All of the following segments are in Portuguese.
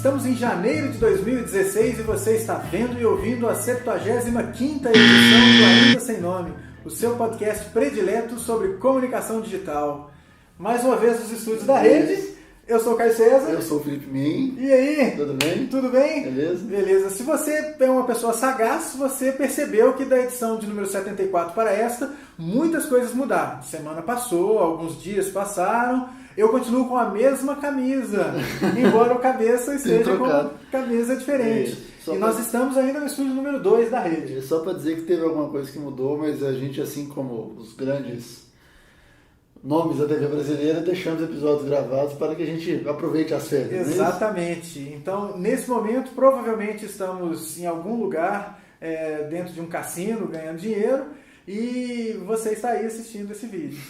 Estamos em janeiro de 2016 e você está vendo e ouvindo a 75ª edição do Ainda Sem Nome, o seu podcast predileto sobre comunicação digital. Mais uma vez nos estúdios da Rede, eu sou o Caio César. Eu sou o Felipe Min. E aí? Tudo bem? Tudo bem? Beleza? Beleza. Se você é uma pessoa sagaz, você percebeu que da edição de número 74 para esta, muitas coisas mudaram. Semana passou, alguns dias passaram, eu continuo com a mesma camisa, embora o cabeça esteja com camisa diferente. E nós estamos ainda no estúdio número 2 da Rede. Só para dizer que teve alguma coisa que mudou, mas a gente, assim como os grandes nomes da TV brasileira, deixamos episódios gravados para que a gente aproveite as férias. Exatamente. Então, nesse momento, provavelmente estamos em algum lugar, dentro de um cassino, ganhando dinheiro, e você está aí assistindo esse vídeo.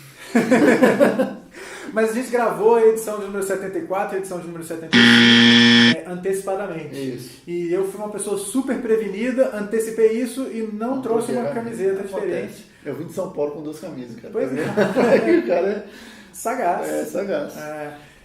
Mas a gente gravou a edição de número 74 e a edição de número 75 antecipadamente. Isso. E eu fui uma pessoa super prevenida, antecipei isso e não trouxe uma camiseta diferente. Eu vim de São Paulo com 2 camisas, cara. Pois é. O cara é sagaz. Sagaz.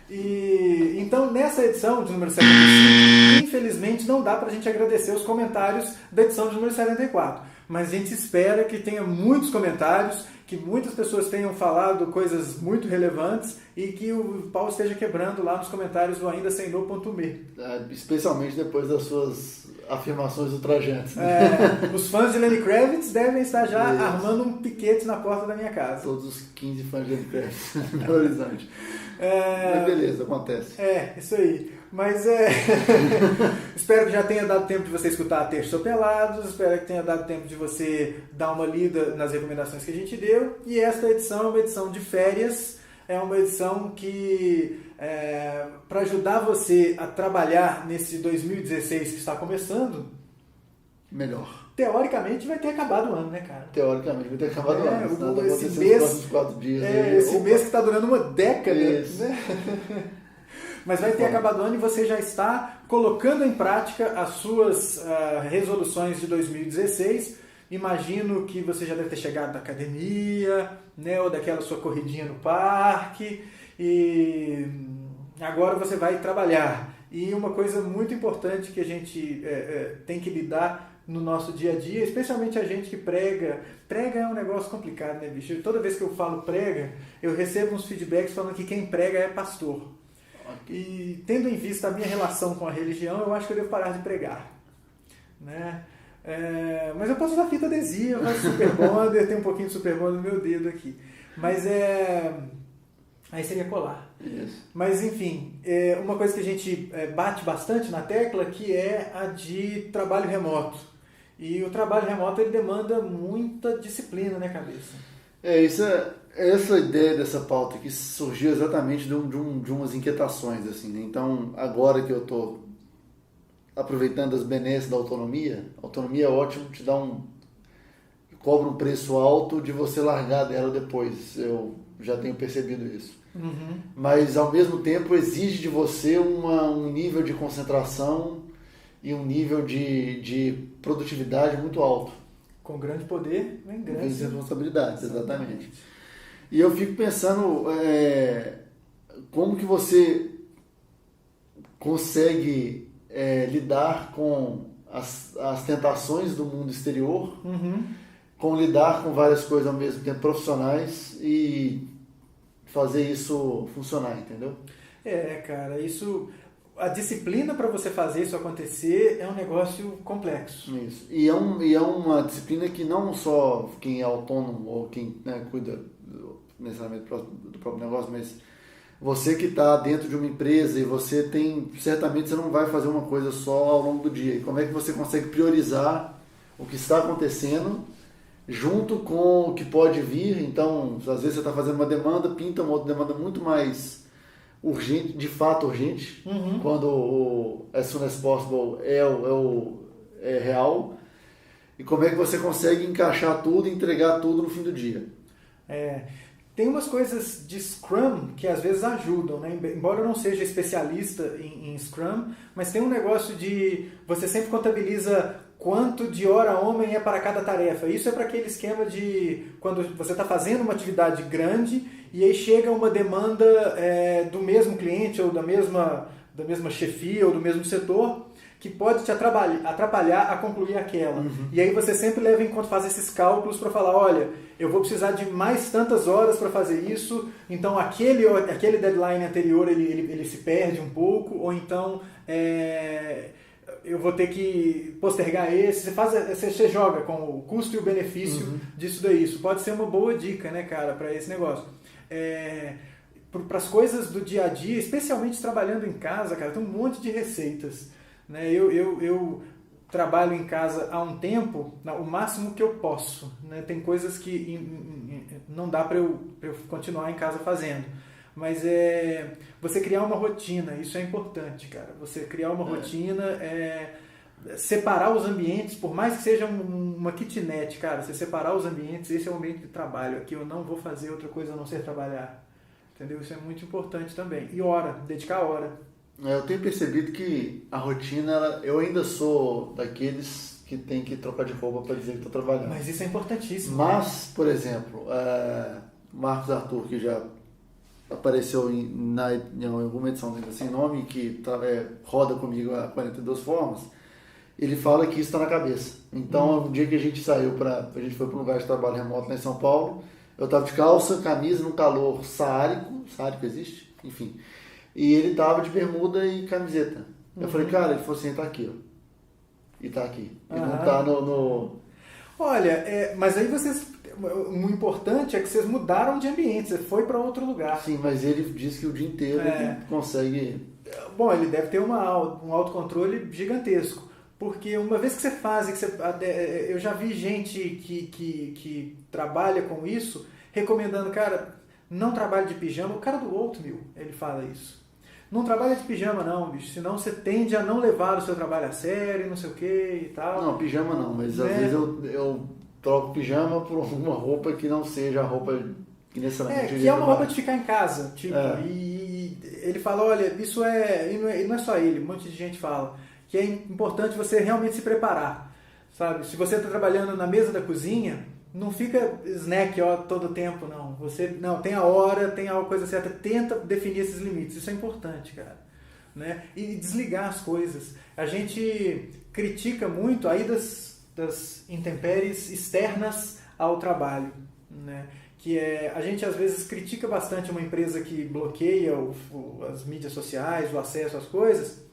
E então, nessa edição de número 75, infelizmente não dá pra gente agradecer os comentários da edição de número 74. Mas a gente espera que tenha muitos comentários, que muitas pessoas tenham falado coisas muito relevantes e que o pau esteja quebrando lá nos comentários do aindasemno.me. Especialmente depois das suas afirmações ultrajantes. Né? Os fãs de Lenny Kravitz devem estar já armando um piquete na porta da minha casa. Todos os 15 fãs de Lenny Kravitz em Belo Horizonte. Mas beleza, acontece. Isso aí. Mas espero que já tenha dado tempo de você escutar Terçopelados, espero que tenha dado tempo de você dar uma lida nas recomendações que a gente deu. E esta edição é uma edição de férias, é uma edição que, para ajudar você a trabalhar nesse 2016 que está começando, melhor. Teoricamente vai ter acabado o ano, né, cara? Teoricamente vai ter acabado o ano. Esse mês, 4 dias. Esse mês que está durando uma década, isso. Né? Mas vai ter acabado o ano e você já está colocando em prática as suas resoluções de 2016. Imagino que você já deve ter chegado da academia, né, ou daquela sua corridinha no parque, e agora você vai trabalhar. E uma coisa muito importante que a gente tem que lidar no nosso dia a dia, especialmente a gente que prega. Prega é um negócio complicado, né, bicho? Toda vez que eu falo prega, eu recebo uns feedbacks falando que quem prega é pastor. E tendo em vista a minha relação com a religião, eu acho que eu devo parar de pregar, né? Mas eu posso usar fita adesiva, Super Bonder, tem um pouquinho de Super Bonder no meu dedo aqui. Mas aí seria colar. Isso. Mas enfim, uma coisa que a gente bate bastante na tecla, que é a de trabalho remoto. E o trabalho remoto ele demanda muita disciplina, né, cabeça? Essa ideia dessa pauta aqui surgiu exatamente de umas inquietações, assim, né? Então, agora que eu estou aproveitando as benesses da autonomia é ótimo, te dá cobra um preço alto de você largar dela depois, eu já tenho percebido isso. Uhum. Mas, ao mesmo tempo, exige de você um nível de concentração e um nível de produtividade muito alto. Com grande poder, vem grande responsabilidade, exatamente. E eu fico pensando como que você consegue lidar com as tentações do mundo exterior, com lidar com várias coisas ao mesmo tempo profissionais e fazer isso funcionar, entendeu? Cara, a disciplina para você fazer isso acontecer é um negócio complexo. Isso. E é uma disciplina que não só quem é autônomo ou quem cuida necessariamente do próprio negócio, mas você que está dentro de uma empresa e você certamente você não vai fazer uma coisa só ao longo do dia. E como é que você consegue priorizar o que está acontecendo junto com o que pode vir? Então, às vezes você está fazendo uma demanda, pinta uma outra demanda muito mais urgente, de fato urgente, quando o as soon as possible é real. E como é que você consegue encaixar tudo e entregar tudo no fim do dia? Tem umas coisas de Scrum que às vezes ajudam, né? Embora eu não seja especialista em Scrum, mas tem um negócio de você sempre contabiliza quanto de hora homem é para cada tarefa. Isso é para aquele esquema de quando você está fazendo uma atividade grande e aí chega uma demanda do mesmo cliente ou da mesma da mesma chefia ou do mesmo setor, que pode te atrapalhar a concluir aquela. E aí você sempre leva em conta, faz esses cálculos para falar, olha, eu vou precisar de mais tantas horas para fazer isso, então aquele deadline anterior ele se perde um pouco, ou então eu vou ter que postergar esse. Você joga com o custo e o benefício disso daí. Isso pode ser uma boa dica, né, cara, para esse negócio. Para as coisas do dia a dia, especialmente trabalhando em casa, cara, tem um monte de receitas. Né? Eu trabalho em casa há um tempo, o máximo que eu posso. Né? Tem coisas que não dá para eu continuar em casa fazendo. Mas você criar uma rotina, isso é importante, cara. Você criar uma rotina, separar os ambientes, por mais que seja uma kitnet, cara, você separar os ambientes, esse é o ambiente de trabalho. Aqui eu não vou fazer outra coisa a não ser trabalhar. Entendeu? Isso é muito importante também. E dedicar hora. Eu tenho percebido que a rotina, eu ainda sou daqueles que tem que trocar de roupa para dizer que estou trabalhando. Mas isso é importantíssimo. Mas, por exemplo, Marcos Arthur, que já apareceu em alguma edição dele sem nome, que roda comigo há 42 formas, ele fala que isso está na cabeça. Então, um dia que a gente saiu a gente foi para um lugar de trabalho remoto lá em São Paulo, eu estava de calça, camisa, num calor saárico existe? Enfim. E ele estava de bermuda e camiseta. Eu falei, cara, ele falou assim, tá aqui, ó. E tá aqui. Ele não tá no... Olha, mas aí o importante é que vocês mudaram de ambiente, você foi para outro lugar. Sim, mas ele disse que o dia inteiro ele consegue... Bom, ele deve ter um autocontrole gigantesco. Porque uma vez que você faz, eu já vi gente que trabalha com isso, recomendando, cara, não trabalhe de pijama. O cara do Oatmeal, ele fala isso. Não trabalha de pijama não, bicho, senão você tende a não levar o seu trabalho a sério, não sei o que e tal. Não, pijama não, mas às vezes eu troco pijama por uma roupa que não seja a roupa que necessariamente... que é uma roupa de ficar em casa, tipo, e ele fala, olha, isso e não é só ele, um monte de gente fala, que é importante você realmente se preparar, sabe? Se você está trabalhando na mesa da cozinha, não fica snack todo tempo, não. Você tem a hora, tem a coisa certa, tenta definir esses limites. Isso é importante, cara. Né? E desligar as coisas. A gente critica muito a ida das intempéries externas ao trabalho. Né? Que a gente às vezes critica bastante uma empresa que bloqueia as mídias sociais, o acesso às coisas,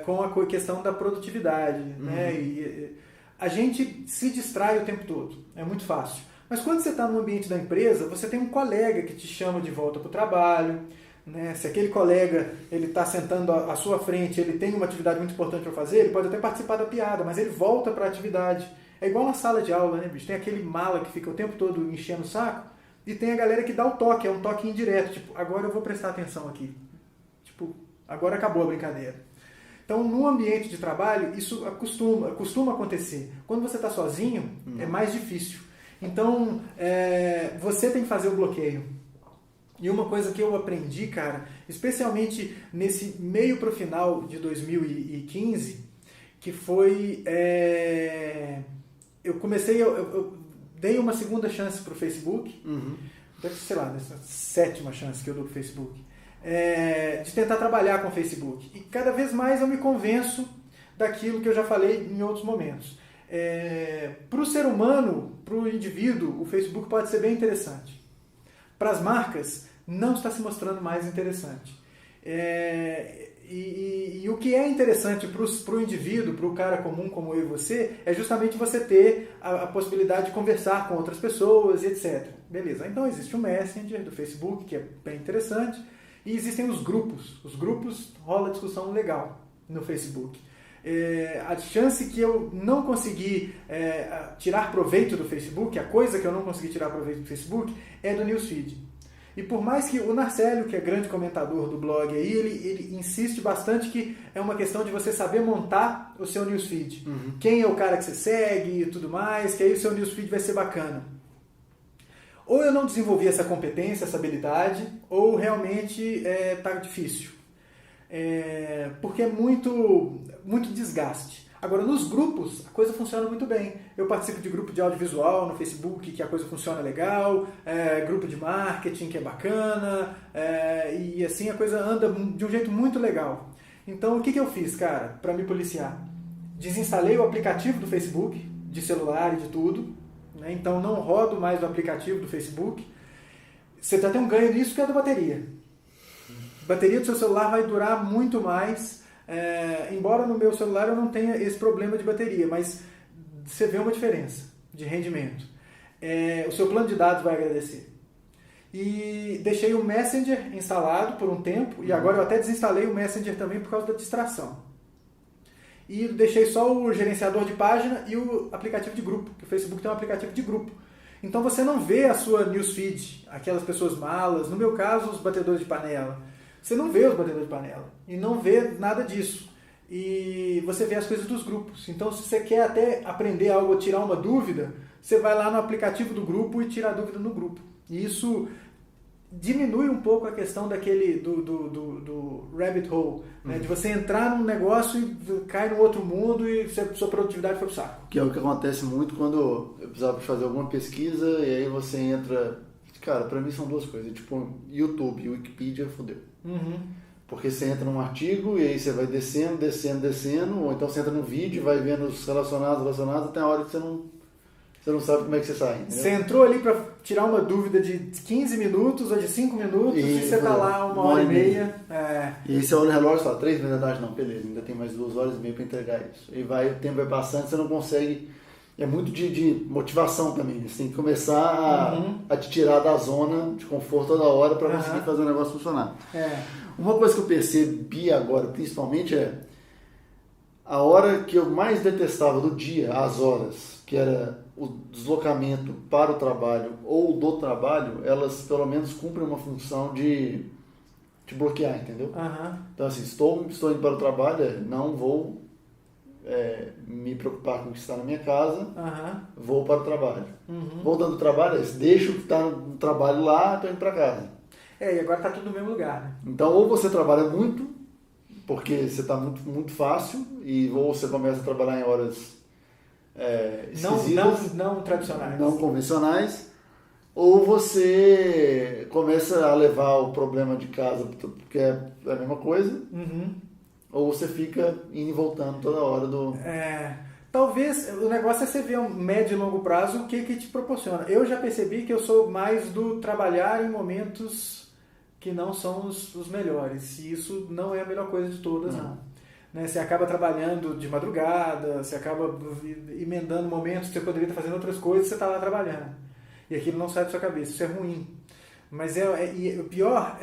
com a questão da produtividade. Né? E a gente se distrai o tempo todo, é muito fácil. Mas quando você está no ambiente da empresa, você tem um colega que te chama de volta para o trabalho. Né? Se aquele colega está sentando à sua frente, ele tem uma atividade muito importante para fazer, ele pode até participar da piada, mas ele volta para a atividade. É igual na sala de aula, né, bicho? Tem aquele mala que fica o tempo todo enchendo o saco, e tem a galera que dá o toque, é um toque indireto, tipo, agora eu vou prestar atenção aqui. Tipo, agora acabou a brincadeira. Então, no ambiente de trabalho, isso costuma acontecer. Quando você está sozinho, é mais difícil. Então, você tem que fazer o bloqueio. E uma coisa que eu aprendi, cara, especialmente nesse meio para o final de 2015, que foi... eu comecei... Eu dei uma segunda chance para o Facebook. Deve ser, sei lá, essa 7ª chance que eu dou para o Facebook. De tentar trabalhar com o Facebook. E cada vez mais eu me convenço daquilo que eu já falei em outros momentos. Para o ser humano, para o indivíduo, o Facebook pode ser bem interessante. Para as marcas, não está se mostrando mais interessante. E o que é interessante para o indivíduo, para o cara comum como eu e você, é justamente você ter a possibilidade de conversar com outras pessoas e etc. Beleza, então existe o Messenger do Facebook, que é bem interessante. E existem os grupos. Os grupos rola discussão legal no Facebook. A chance que eu não consegui tirar proveito do Facebook, a coisa que eu não consegui tirar proveito do Facebook, é do Newsfeed. E por mais que o Narcélio, que é grande comentador do blog, aí, ele insiste bastante que é uma questão de você saber montar o seu Newsfeed. Quem é o cara que você segue e tudo mais, que aí o seu Newsfeed vai ser bacana. Ou eu não desenvolvi essa competência, essa habilidade, ou realmente está difícil. Porque é muito desgaste. Agora, nos grupos, a coisa funciona muito bem. Eu participo de grupo de audiovisual no Facebook, que a coisa funciona legal, grupo de marketing, que é bacana, e assim a coisa anda de um jeito muito legal. Então, o que eu fiz, cara, para me policiar? Desinstalei o aplicativo do Facebook, de celular e de tudo, né? Então, não rodo mais o aplicativo do Facebook. Você tem um ganho nisso que é da bateria. A bateria do seu celular vai durar muito mais. Embora no meu celular eu não tenha esse problema de bateria, mas você vê uma diferença de rendimento. O seu plano de dados vai agradecer. E deixei o Messenger instalado por um tempo, e agora eu até desinstalei o Messenger também por causa da distração. E deixei só o gerenciador de página e o aplicativo de grupo, que o Facebook tem um aplicativo de grupo. Então você não vê a sua newsfeed, aquelas pessoas malas, no meu caso os batedores de panela. Você não vê os batedores de panela e não vê nada disso. E você vê as coisas dos grupos. Então, se você quer até aprender algo ou tirar uma dúvida, você vai lá no aplicativo do grupo e tira a dúvida no grupo. E isso diminui um pouco a questão do rabbit hole, né? De você entrar num negócio e cair no outro mundo e sua produtividade foi pro saco. Que é o que acontece muito quando eu precisava fazer alguma pesquisa e aí você entra... Cara, pra mim são duas coisas. Tipo, YouTube e Wikipedia, fodeu. Porque você entra num artigo e aí você vai descendo, ou então você entra num vídeo e vai vendo os relacionados, até a hora que você não sabe como é que você sai. Entendeu? Você entrou ali para tirar uma dúvida de 15 minutos ou de 5 minutos e você tá lá uma hora e meia. E aí você olha o relógio e fala, 3 minutos da tarde, não, beleza, ainda tem mais 2 horas e meia para entregar isso. E o tempo vai passando, você não consegue... É muito de motivação também. Você tem que começar a te tirar da zona de conforto toda hora para conseguir fazer o negócio funcionar. Uma coisa que eu percebi agora, principalmente, a hora que eu mais detestava do dia, as horas, que era o deslocamento para o trabalho ou do trabalho, elas pelo menos cumprem uma função de te bloquear, entendeu? Então, assim, estou indo para o trabalho, não vou... me preocupar com o que está na minha casa, vou para o trabalho. Voltando do trabalho, deixo o que está no trabalho lá, estou indo para casa. E agora está tudo no mesmo lugar, né? Então, ou você trabalha muito, porque você está muito, muito fácil, ou você começa a trabalhar em horas esquisitas, não tradicionais. Não convencionais, ou você começa a levar o problema de casa, porque é a mesma coisa, ou você fica indo e voltando toda hora do... Talvez o negócio é você ver a médio e longo prazo o que te proporciona. Eu já percebi que eu sou mais do trabalhar em momentos que não são os melhores. E isso não é a melhor coisa de todas, não. Né? Você acaba trabalhando de madrugada, você acaba emendando momentos que você poderia estar fazendo outras coisas e você está lá trabalhando. E aquilo não sai da sua cabeça. Isso é ruim. Mas o pior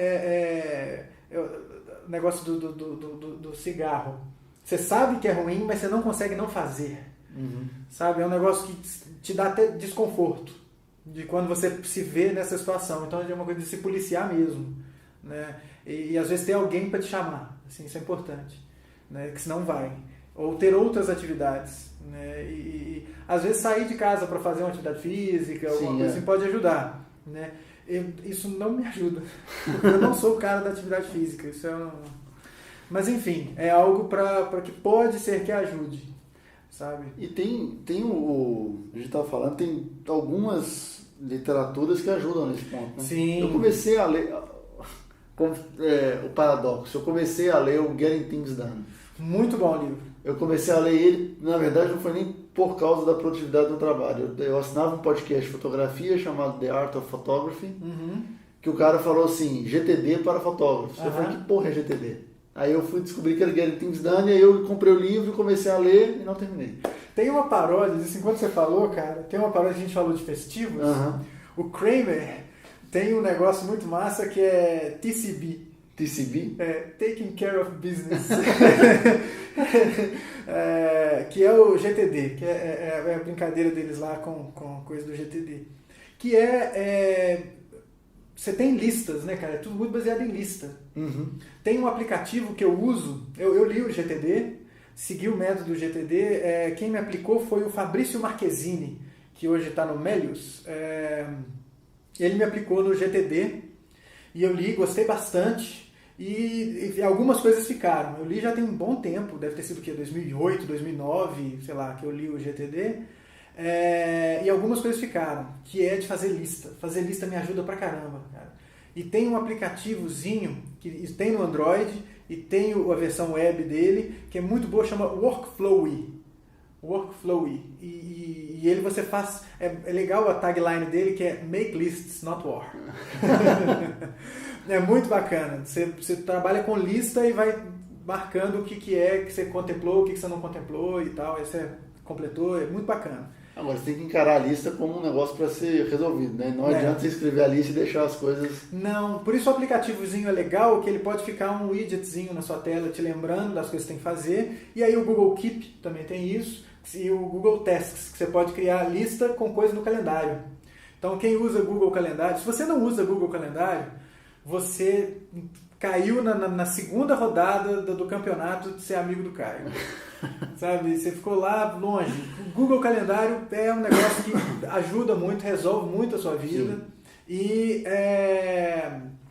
o negócio do cigarro. Você sabe que é ruim, mas você não consegue não fazer. Sabe? É um negócio que te dá até desconforto de quando você se vê nessa situação. Então é uma coisa de se policiar mesmo, né? E às vezes ter alguém para te chamar, assim, isso é importante, né? Que senão vai. Ou ter outras atividades, né? E às vezes sair de casa para fazer uma atividade física, alguma coisa assim, pode ajudar, né? Isso não me ajuda, porque eu não sou o cara da atividade física. Isso Mas enfim, é algo para que pode ser que ajude, sabe? E tem a gente estava falando, tem algumas literaturas que ajudam nesse ponto, né? Sim. Eu comecei a ler o Paradoxo, eu comecei a ler o Getting Things Done. Muito bom o livro. Eu comecei a ler ele, na verdade não foi nem por causa da produtividade do trabalho. Eu assinava um podcast de fotografia chamado The Art of Photography, que o cara falou assim, GTD para fotógrafos. Eu falei, que porra é GTD? Aí eu fui descobrir que era Getting Things Done, e aí eu comprei o livro, comecei a ler e não terminei. Tem uma paródia, assim, enquanto você falou, cara, tem uma paródia que a gente falou de festivos. O Kramer tem um negócio muito massa que é TCB. TCB? Taking Care of Business. Que é o GTD, que é a brincadeira deles lá com coisa do GTD. Que você tem listas, né, cara? É tudo muito baseado em lista. Tem um aplicativo que eu uso, eu li o GTD, segui o método do GTD, quem me aplicou foi o Fabrício Marchesini, que hoje está no Melius. Ele me aplicou no GTD, e eu li, gostei bastante. E algumas coisas ficaram. Eu li já tem um bom tempo, deve ter sido o quê? 2008, 2009, sei lá, que eu li o GTD. E algumas coisas ficaram, que é de fazer lista. Fazer lista me ajuda pra caramba, cara. E tem um aplicativozinho que tem no Android e tem a versão web dele, que é muito boa, chama Workflowy. E ele você faz... É legal a tagline dele, que é Make Lists, Not War. É muito bacana. Você trabalha com lista e vai marcando o que é que você contemplou, o que você não contemplou e tal. Aí você completou, é muito bacana. Agora, você tem que encarar a lista como um negócio para ser resolvido, né? Não adianta você escrever a lista e deixar as coisas... Não, por isso o aplicativozinho é legal, que ele pode ficar um widgetzinho na sua tela te lembrando das coisas que você tem que fazer. E aí o Google Keep também tem isso. E o Google Tasks, que você pode criar lista com coisa no calendário. Então, quem usa Google Calendário... Se você não usa Google Calendário, você caiu na segunda rodada do campeonato de ser amigo do Caio. Sabe? Você ficou lá longe. O Google Calendário é um negócio que ajuda muito, resolve muito a sua vida. Sim. E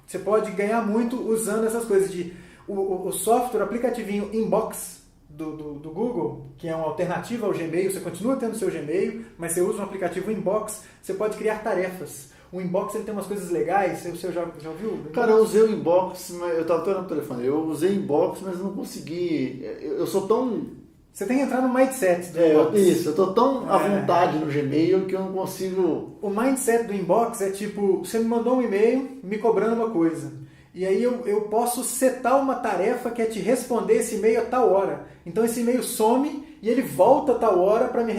você pode ganhar muito usando essas coisas de o software, o aplicativinho Inbox do Google, que é uma alternativa ao Gmail. Você continua tendo seu Gmail, mas você usa um aplicativo Inbox, você pode criar tarefas. O Inbox ele tem umas coisas legais, você já ouviu? Cara, eu usei o Inbox, mas eu estava olhando no telefone. Eu usei Inbox, mas não consegui. Eu sou tão... Você tem que entrar no mindset do Inbox. Isso, eu estou tão à vontade no Gmail que eu não consigo... O mindset do Inbox é tipo, você me mandou um e-mail me cobrando uma coisa. E aí eu posso setar uma tarefa que é te responder esse e-mail a tal hora. Então esse e-mail some e ele volta a tal hora para me...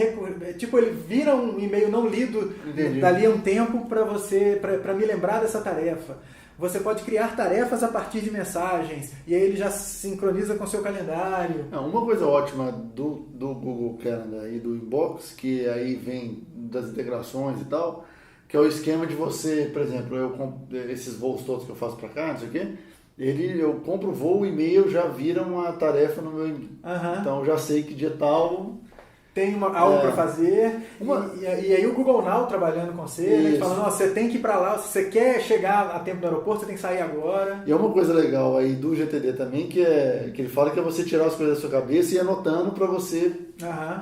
Tipo, ele vira um e-mail não lido dali a um tempo para me lembrar dessa tarefa. Você pode criar tarefas a partir de mensagens e aí ele já sincroniza com o seu calendário. Uma coisa ótima do Google Calendar e do Inbox, que aí vem das integrações e tal, que é o esquema de você, por exemplo, esses voos todos que eu faço para cá, não sei o quê, eu compro o voo, o e-mail já vira uma tarefa no meu e-mail. Então eu já sei que dia tal... Tem algo para fazer, e aí o Google Now trabalhando com você, né, falando, você tem que ir para lá, se você quer chegar a tempo no aeroporto, você tem que sair agora. E é uma coisa legal aí do GTD também, que ele fala que é você tirar as coisas da sua cabeça e ir anotando para você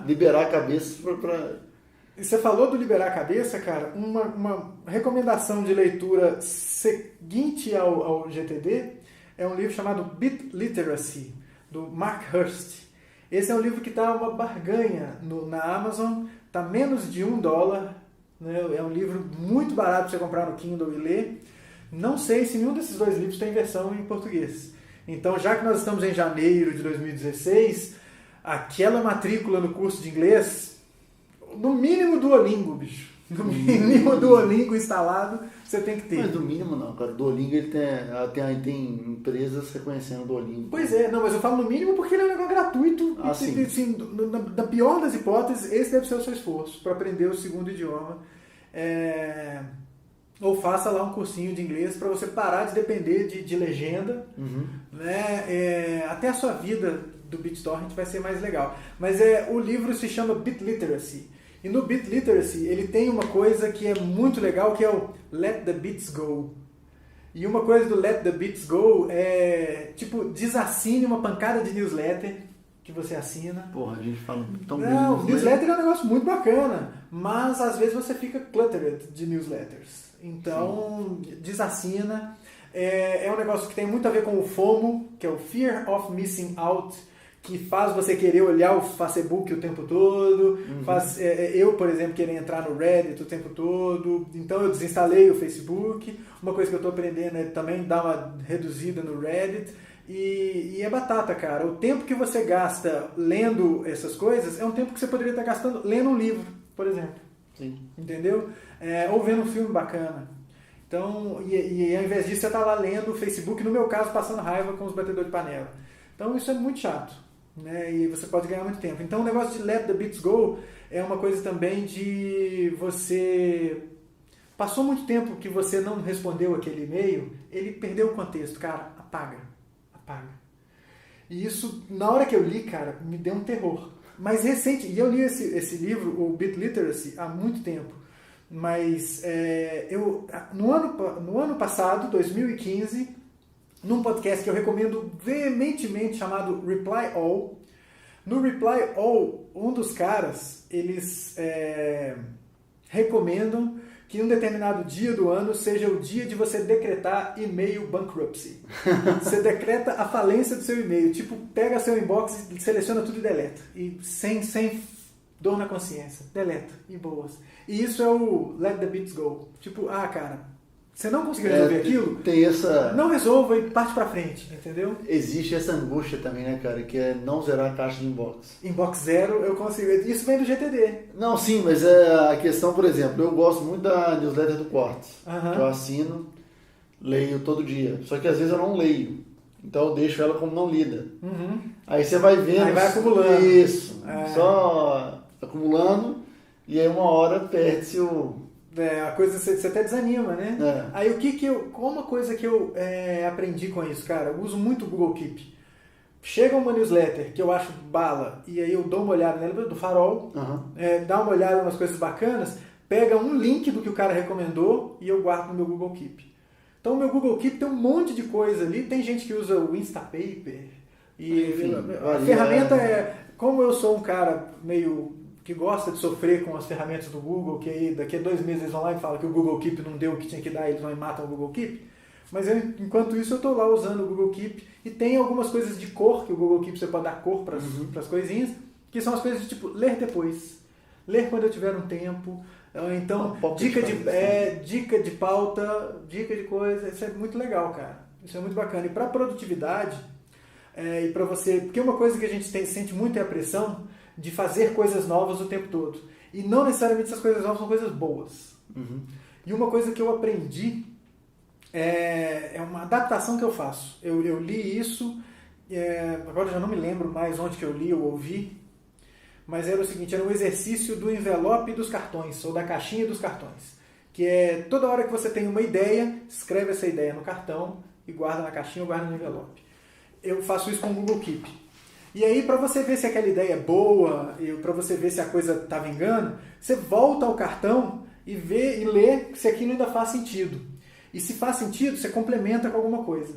liberar a cabeça para... E você falou do liberar a cabeça, cara, uma recomendação de leitura seguinte ao GTD é um livro chamado Bit Literacy, do Mark Hurst. Esse é um livro que está uma barganha na Amazon, está menos de $1, né? É um livro muito barato para você comprar no Kindle e ler. Não sei se nenhum desses dois livros tem versão em português. Então, já que nós estamos em janeiro de 2016, aquela matrícula no curso de inglês, no mínimo Duolingo, bicho. No mínimo Duolingo instalado, você tem que ter. Mas no mínimo não, cara. Duolingo ele tem empresas reconhecendo o Duolingo. Pois é, não, mas eu falo no mínimo porque ele é um negócio gratuito. Sim. Assim, na pior das hipóteses, esse deve ser o seu esforço para aprender o segundo idioma. Ou faça lá um cursinho de inglês para você parar de depender de legenda. Né? Até a sua vida do BitTorrent vai ser mais legal. Mas o livro se chama Bit Literacy. E no Bit Literacy ele tem uma coisa que é muito legal, que é o Let the Bits Go. E uma coisa do Let the Bits Go é, tipo, desassine uma pancada de newsletter que você assina. Porra, a gente fala tão bem. Não, newsletter é um negócio muito bacana, mas às vezes você fica cluttered de newsletters. Então, desassina. É um negócio que tem muito a ver com o FOMO, que é o Fear of Missing Out, que faz você querer olhar o Facebook o tempo todo, faz eu, por exemplo, querer entrar no Reddit o tempo todo, então eu desinstalei o Facebook. Uma coisa que eu estou aprendendo é também dar uma reduzida no Reddit, e é batata, cara. O tempo que você gasta lendo essas coisas é um tempo que você poderia estar gastando lendo um livro, por exemplo. Sim. Entendeu? Ou vendo um filme bacana. Então, e ao invés disso você está lá lendo o Facebook, no meu caso, passando raiva com os batedores de panela. Então isso é muito chato. Né? E você pode ganhar muito tempo. Então o negócio de Let the Bits Go é uma coisa também de você... Passou muito tempo que você não respondeu aquele e-mail, ele perdeu o contexto. Cara, apaga. E isso, na hora que eu li, cara, me deu um terror. Mas recente, e eu li esse livro, o Bit Literacy, há muito tempo. Mas no ano passado, 2015, num podcast que eu recomendo veementemente, chamado Reply All. No Reply All, um dos caras, eles recomendam que um determinado dia do ano seja o dia de você decretar e-mail bankruptcy. Você decreta a falência do seu e-mail. Tipo, pega seu inbox e seleciona tudo e deleta. E sem dor na consciência. Deleta. E boas. E isso é o let the beats go. Tipo, cara, você não conseguiu resolver aquilo? Tem essa... Não resolva e parte pra frente, entendeu? Existe essa angústia também, né, cara? Que é não zerar a caixa de inbox. Inbox zero, eu consigo. Isso vem do GTD. Não, sim, mas é a questão, por exemplo, eu gosto muito da newsletter do Quartz. Que eu assino, leio todo dia. Só que às vezes eu não leio. Então eu deixo ela como não lida. Aí você vai vendo... Aí vai acumulando. Isso. Só acumulando. E aí uma hora perde-se o... A coisa, você até desanima, né? Aí uma coisa que eu aprendi com isso, cara, eu uso muito o Google Keep. Chega uma newsletter que eu acho bala, e aí eu dou uma olhada nela, do Farol, dá uma olhada em umas coisas bacanas, pega um link do que o cara recomendou e eu guardo no meu Google Keep. Então o meu Google Keep tem um monte de coisa ali, tem gente que usa o Instapaper, e enfim, a ferramenta como eu sou um cara meio... que gosta de sofrer com as ferramentas do Google, que aí daqui a 2 meses eles vão lá e falam que o Google Keep não deu o que tinha que dar, eles vão e matam o Google Keep. Mas enquanto isso eu estou lá usando o Google Keep e tem algumas coisas de cor, que o Google Keep você pode dar cor para as coisinhas, que são as coisas de tipo, ler depois, ler quando eu tiver um tempo, então dica de pauta, dica de coisa, isso é muito legal, cara. Isso é muito bacana. E para produtividade, e para você, porque uma coisa que a gente sente muito é a pressão de fazer coisas novas o tempo todo. E não necessariamente essas coisas novas são coisas boas. E uma coisa que eu aprendi é uma adaptação que eu faço. Eu li isso, agora eu já não me lembro mais onde que eu li ou ouvi, mas era o seguinte, era um exercício do envelope dos cartões, ou da caixinha dos cartões. Que é toda hora que você tem uma ideia, escreve essa ideia no cartão e guarda na caixinha ou guarda no envelope. Eu faço isso com o Google Keep. E aí, para você ver se aquela ideia é boa, para você ver se a coisa está vingando, você volta ao cartão e vê e lê se aquilo ainda faz sentido. E se faz sentido, você complementa com alguma coisa.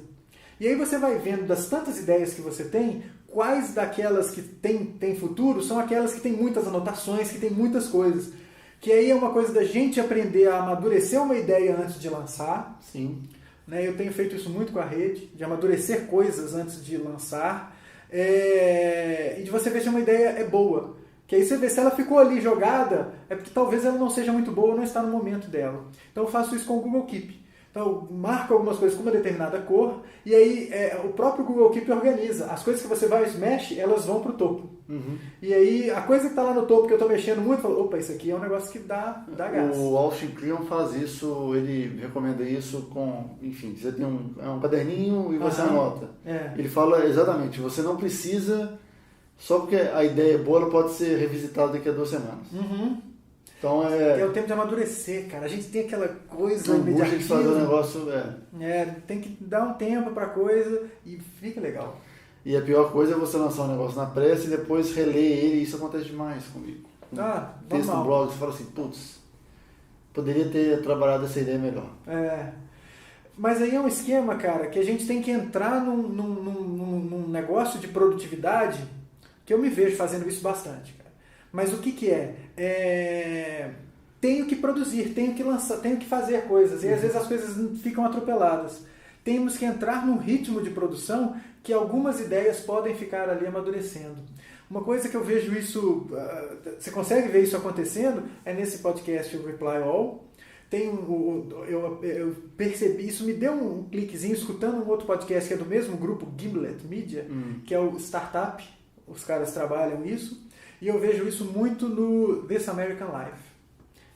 E aí você vai vendo das tantas ideias que você tem, quais daquelas que tem futuro são aquelas que tem muitas anotações, que tem muitas coisas. Que aí é uma coisa da gente aprender a amadurecer uma ideia antes de lançar. Sim. Eu tenho feito isso muito com a rede, de amadurecer coisas antes de lançar. E de você ver se uma ideia é boa. Que aí você vê se ela ficou ali jogada, é porque talvez ela não seja muito boa ou não está no momento dela. Então eu faço isso com o Google Keep. Então eu marco algumas coisas com uma determinada cor e aí o próprio Google Keep organiza. As coisas que você vai e mexe, elas vão para o topo. E aí a coisa que está lá no topo que eu estou mexendo muito, eu falo, opa, isso aqui é um negócio que dá gás. O Austin Kleon faz isso, ele recomenda isso com, enfim, você tem um caderninho e você anota. Ele fala exatamente, você não precisa, só porque a ideia é boa, ela pode ser revisitada daqui a 2 semanas. Então é o tempo de amadurecer, cara. A gente tem aquela coisa imediatismo de fazer o negócio. Tem que dar um tempo pra coisa e fica legal. E a pior coisa é você lançar um negócio na pressa e depois reler ele, e isso acontece demais comigo. Texto no blog, você fala assim, putz, poderia ter trabalhado essa ideia melhor. Mas aí é um esquema, cara, que a gente tem que entrar num negócio de produtividade, que eu me vejo fazendo isso bastante, cara. Mas o que é? Tenho que produzir, tenho que lançar, tenho que fazer coisas. E às vezes as coisas ficam atropeladas. Temos que entrar num ritmo de produção que algumas ideias podem ficar ali amadurecendo. Uma coisa que eu vejo isso, você consegue ver isso acontecendo, é nesse podcast o Reply All. Eu percebi, isso me deu um cliquezinho escutando um outro podcast que é do mesmo grupo, Gimlet Media, que é o Startup, os caras trabalham isso. E eu vejo isso muito no This American Life,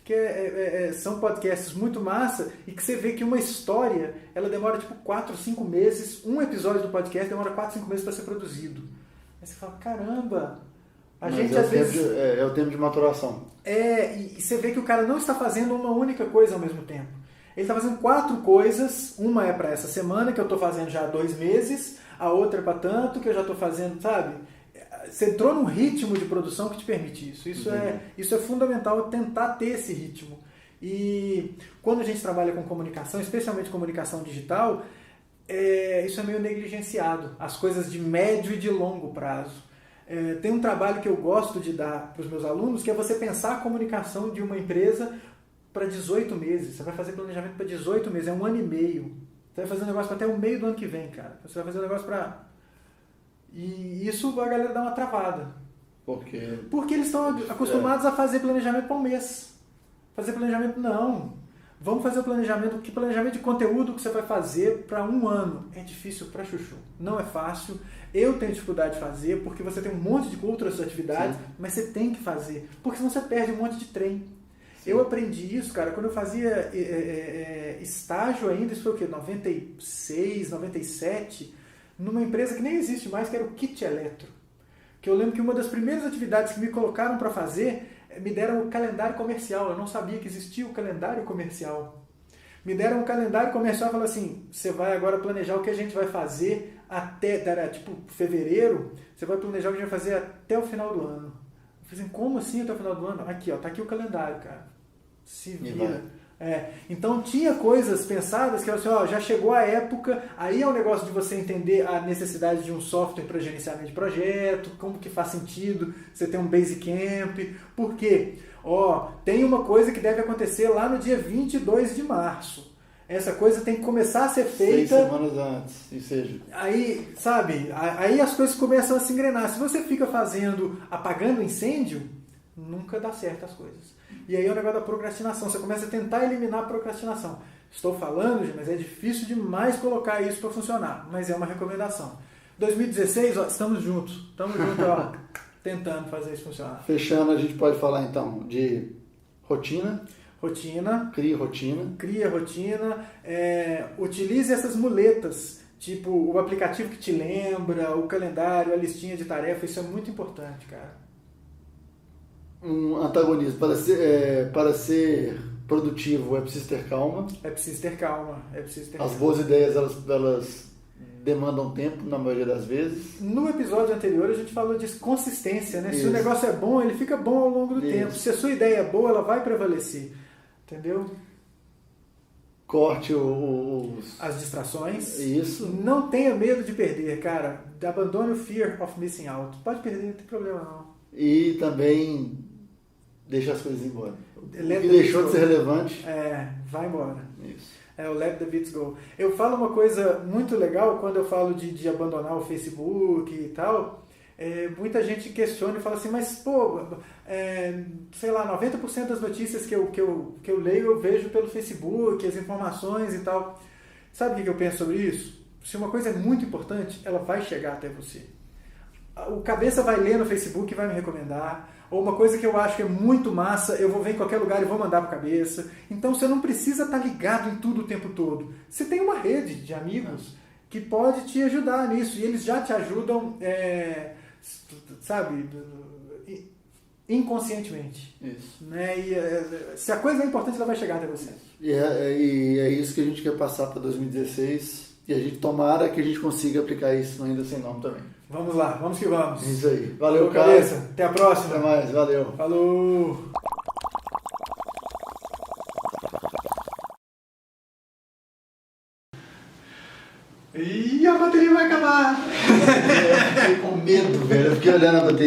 que são podcasts muito massa e que você vê que uma história, ela demora tipo 4, 5 meses, um episódio do podcast demora 4, 5 meses para ser produzido. Aí você fala, caramba, gente às vezes... É o tempo de maturação. E você vê que o cara não está fazendo uma única coisa ao mesmo tempo. Ele está fazendo 4 coisas, uma é para essa semana, que eu estou fazendo já há 2 meses, a outra é para tanto, que eu já estou fazendo, sabe? Você entrou num ritmo de produção que te permite isso. Isso é fundamental, tentar ter esse ritmo. E quando a gente trabalha com comunicação, especialmente comunicação digital, isso é meio negligenciado. As coisas de médio e de longo prazo. Tem um trabalho que eu gosto de dar para os meus alunos, que é você pensar a comunicação de uma empresa para 18 meses. Você vai fazer planejamento para 18 meses, é 1 ano e meio. Você vai fazer um negócio até o meio do ano que vem, cara. Você vai fazer um negócio para... E isso a galera dá uma travada. Por quê? Porque eles estão acostumados a fazer planejamento para um mês. Fazer planejamento, não. Vamos fazer o planejamento. Que planejamento de conteúdo que você vai fazer para 1 ano? É difícil para chuchu. Não é fácil. Eu tenho dificuldade de fazer, porque você tem um monte de outras atividades, sim, mas você tem que fazer. Porque senão você perde um monte de trem. Sim. Eu aprendi isso, cara, quando eu fazia estágio ainda, isso foi o quê? 96, 97, numa empresa que nem existe mais, que era o Kit Eletro. Que eu lembro que uma das primeiras atividades que me colocaram para fazer, me deram o calendário comercial. Eu não sabia que existia o calendário comercial. Me deram um calendário comercial e falaram assim, você vai agora planejar o que a gente vai fazer até, era tipo fevereiro, você vai planejar o que a gente vai fazer até o final do ano. Eu falei assim, como assim até o final do ano? Aqui, ó, tá aqui o calendário, cara. Se vira. Então tinha coisas pensadas que assim, ó, já chegou a época, aí é um negócio de você entender a necessidade de um software para gerenciamento de projeto, como que faz sentido você ter um Basecamp, por quê? Ó, tem uma coisa que deve acontecer lá no dia 22 de março. Essa coisa tem que começar a ser feita... 6 semanas antes, e seja... Aí, sabe, aí as coisas começam a se engrenar. Se você fica apagando incêndio, nunca dá certo as coisas. E aí é o negócio da procrastinação. Você começa a tentar eliminar a procrastinação. Estou falando, mas é difícil demais colocar isso para funcionar. Mas é uma recomendação. 2016, ó, estamos juntos. Estamos juntos, ó, tentando fazer isso funcionar. Fechando, a gente pode falar então de rotina. Cria rotina. Utilize essas muletas. Tipo, o aplicativo que te lembra, o calendário, a listinha de tarefas. Isso é muito importante, cara. Um antagonismo. Para ser produtivo é preciso ter calma. As boas ideias, elas demandam tempo, na maioria das vezes. No episódio anterior a gente falou de consistência, né? Isso. Se o negócio é bom, ele fica bom ao longo do tempo. Se a sua ideia é boa, ela vai prevalecer. Entendeu? Corte as distrações. Isso. Não tenha medo de perder, cara. Abandone o fear of missing out. Pode perder, não tem problema não. E também deixa as coisas embora. O que deixou de ser relevante. Vai embora. Isso. O let the bits go. Eu falo uma coisa muito legal quando eu falo de abandonar o Facebook e tal. Muita gente questiona e fala assim, mas pô, sei lá, 90% das notícias que eu leio eu vejo pelo Facebook, as informações e tal. Sabe o que eu penso sobre isso? Se uma coisa é muito importante, ela vai chegar até você. O cabeça vai ler no Facebook e vai me recomendar. Ou uma coisa que eu acho que é muito massa, eu vou ver em qualquer lugar e vou mandar para o cabeça. Então você não precisa estar ligado em tudo o tempo todo. Você tem uma rede de amigos que pode te ajudar nisso. E eles já te ajudam, sabe, inconscientemente. Isso. Né? E se a coisa é importante, ela vai chegar até você. E é isso que a gente quer passar para 2016. E a gente tomara que a gente consiga aplicar isso ainda sem nome também. Vamos lá, vamos que vamos. Isso aí. Valeu, cabeça. Até a próxima. Até mais, valeu. Falou. Ih, a bateria vai acabar. Eu fiquei com medo, velho. Eu fiquei olhando a bateria.